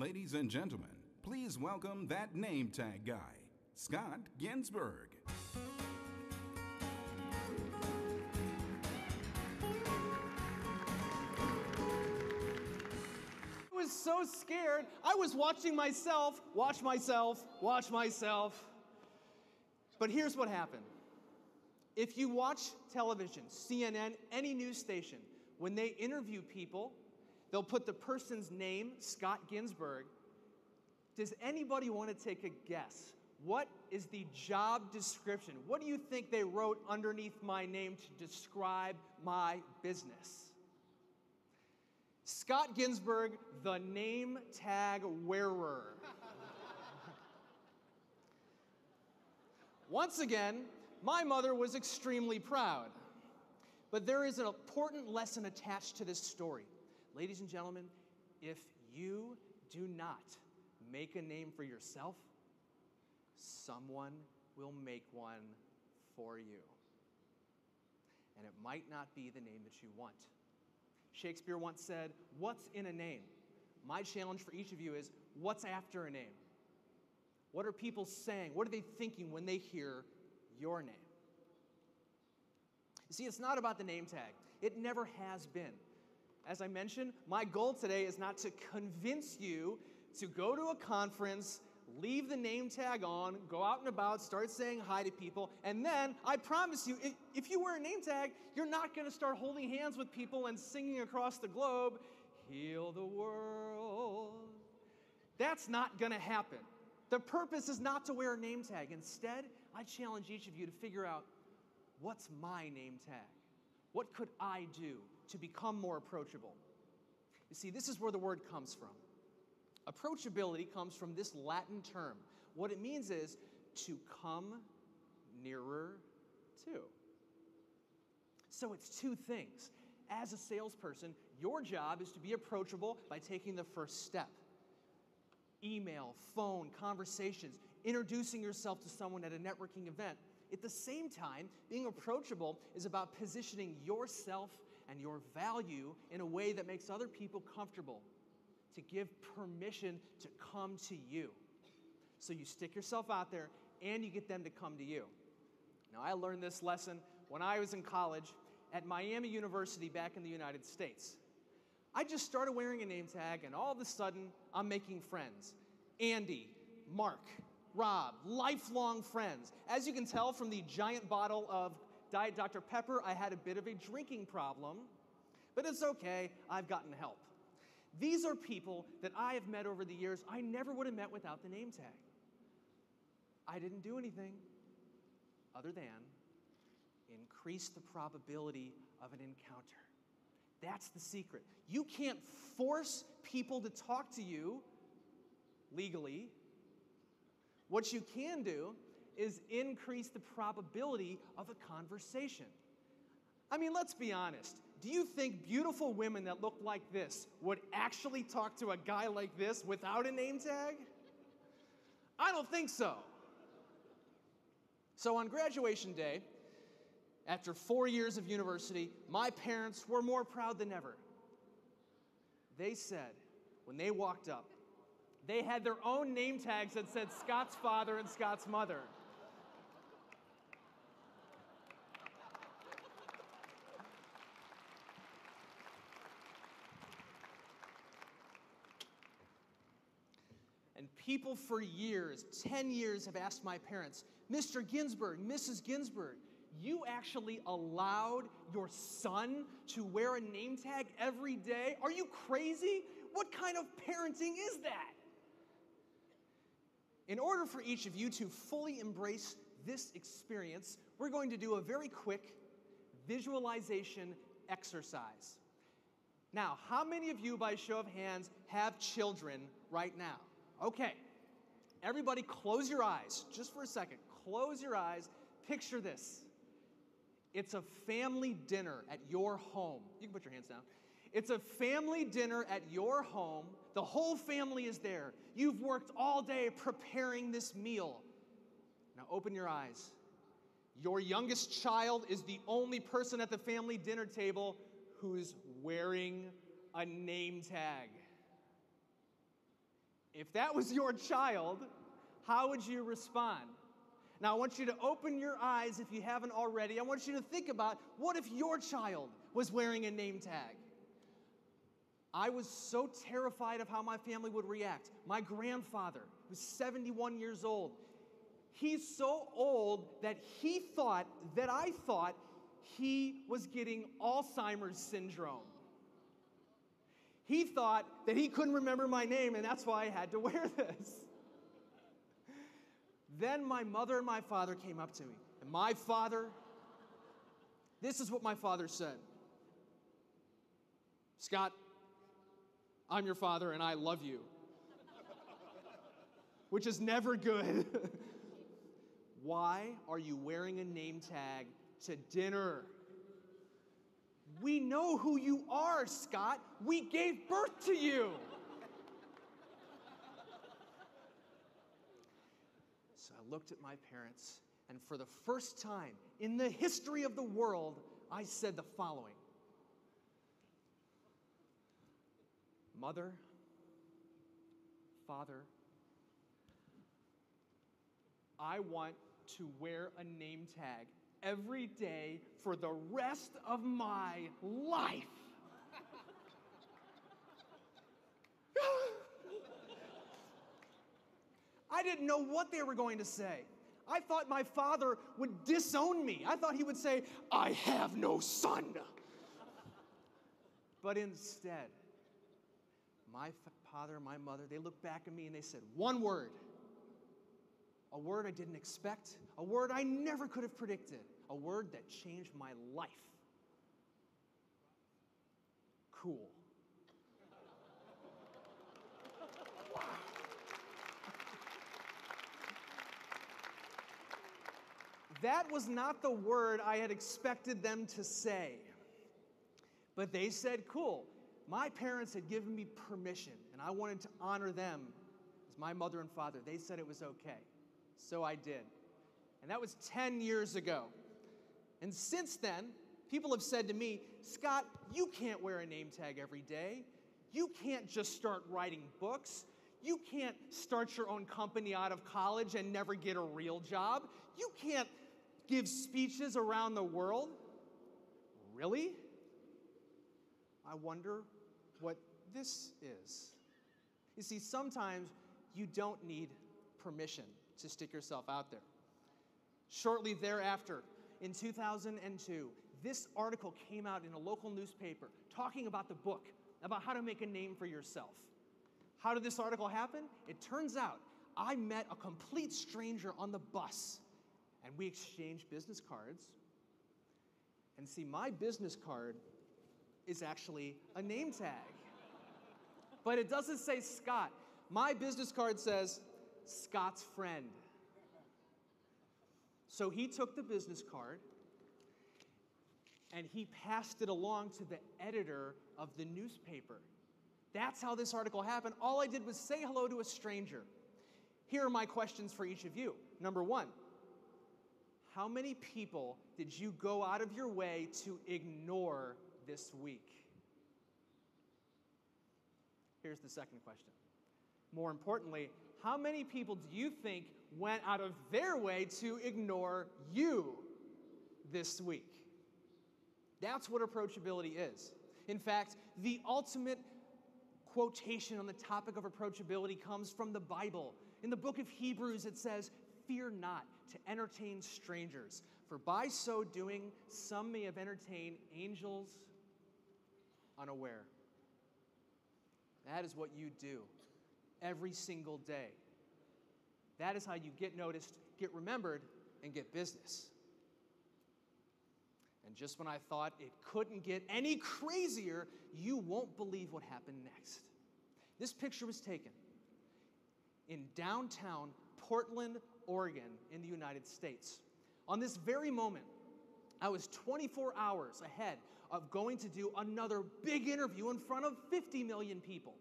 Ladies and gentlemen, please welcome that name tag guy, Scott Ginsberg. I was so scared. I was watching myself, watch myself. But here's what happened. If you watch television, CNN, any news station, when they interview people, they'll put the person's name, Scott Ginsberg. Does anybody want to take a guess? What is the job description? What do you think they wrote underneath my name to describe my business? Scott Ginsberg, the name tag wearer. Once again, my mother was extremely proud. But there is an important lesson attached to this story. Ladies and gentlemen, if you do not make a name for yourself, someone will make one for you. And it might not be the name that you want. Shakespeare once said, "What's in a name?" My challenge for each of you is, what's after a name? What are people saying? What are they thinking when they hear your name? You see, it's not about the name tag. It never has been. As I mentioned, my goal today is not to convince you to go to a conference, leave the name tag on, go out and about, start saying hi to people, and then, I promise you, if you wear a name tag, you're not going to start holding hands with people and singing across the globe, "Heal the world." That's not going to happen. The purpose is not to wear a name tag. Instead, I challenge each of you to figure out, what's my name tag? What could I do to become more approachable? You see, this is where the word comes from. Approachability comes from this Latin term. What it means is to come nearer to. So it's two things. As a salesperson, your job is to be approachable by taking the first step. Email, phone, conversations, introducing yourself to someone at a networking event. At the same time, being approachable is about positioning yourself and your value in a way that makes other people comfortable, to give permission to come to you. So you stick yourself out there and you get them to come to you. Now, I learned this lesson when I was in college at Miami University back in the United States. I just started wearing a name tag and all of a sudden, I'm making friends. Andy, Mark, Rob, lifelong friends. As you can tell from the giant bottle of Diet Dr. Pepper, I had a bit of a drinking problem, but it's okay, I've gotten help. These are people that I have met over the years I never would have met without the name tag. I didn't do anything other than increase the probability of an encounter. That's the secret. You can't force people to talk to you legally. What you can do is increase the probability of a conversation. I mean, let's be honest. Do you think beautiful women that look like this would actually talk to a guy like this without a name tag? I don't think so. So on graduation day, after 4 years of university, my parents were more proud than ever. They said, when they walked up, they had their own name tags that said Scott's father and Scott's mother. And people for years, 10 years, have asked my parents, "Mr. Ginsberg, Mrs. Ginsberg, you actually allowed your son to wear a name tag every day? Are you crazy? What kind of parenting is that?" In order for each of you to fully embrace this experience, we're going to do a very quick visualization exercise. Now, how many of you, by show of hands, have children right now? Okay. Everybody close your eyes, just for a second. Close your eyes. Picture this. It's a family dinner at your home. You can put your hands down. It's a family dinner at your home. The whole family is there. You've worked all day preparing this meal. Now open your eyes. Your youngest child is the only person at the family dinner table who's wearing a name tag. If that was your child, how would you respond? Now, I want you to open your eyes if you haven't already. I want you to think about, what if your child was wearing a name tag? I was so terrified of how my family would react. My grandfather was 71 years old. He's so old that I thought he was getting Alzheimer's syndrome. He thought that he couldn't remember my name, and that's why I had to wear this. Then my mother and my father came up to me. And this is what my father said. Scott, I'm your father and I love you. Which is never good. Why are you wearing a name tag to dinner? We know who you are, Scott. We gave birth to you. So I looked at my parents, and for the first time in the history of the world, I said the following. Mother, Father, I want to wear a name tag every day for the rest of my life. I didn't know what they were going to say. I thought my father would disown me. I thought he would say, I have no son. But instead, my father and my mother, they looked back at me and they said one word. A word I didn't expect. A word I never could have predicted. A word that changed my life. Cool. Wow. That was not the word I had expected them to say. But they said, cool. My parents had given me permission, and I wanted to honor them as my mother and father. They said it was okay. So I did. And that was 10 years ago. And since then, people have said to me, Scott, you can't wear a name tag every day. You can't just start writing books. You can't start your own company out of college and never get a real job. You can't give speeches around the world. Really? I wonder what this is. You see, sometimes you don't need permission to stick yourself out there. Shortly thereafter, in 2002, this article came out in a local newspaper talking about the book, about how to make a name for yourself. How did this article happen? It turns out I met a complete stranger on the bus, and we exchanged business cards. And see, my business card is actually a name tag. But it doesn't say Scott. My business card says, Scott's friend. So he took the business card and he passed it along to the editor of the newspaper. That's how this article happened. All I did was say hello to a stranger. Here are my questions for each of you. Number one, how many people did you go out of your way to ignore this week? Here's the second question. More importantly, how many people do you think went out of their way to ignore you this week? That's what approachability is. In fact, the ultimate quotation on the topic of approachability comes from the Bible. In the book of Hebrews, it says, "Fear not to entertain strangers, for by so doing, some may have entertained angels unaware." That is what you do every single day. That is how you get noticed, get remembered, and get business. And just when I thought it couldn't get any crazier, you won't believe what happened next. This picture was taken in downtown Portland, Oregon, in the United States. On this very moment, I was 24 hours ahead of going to do another big interview in front of 50 million people.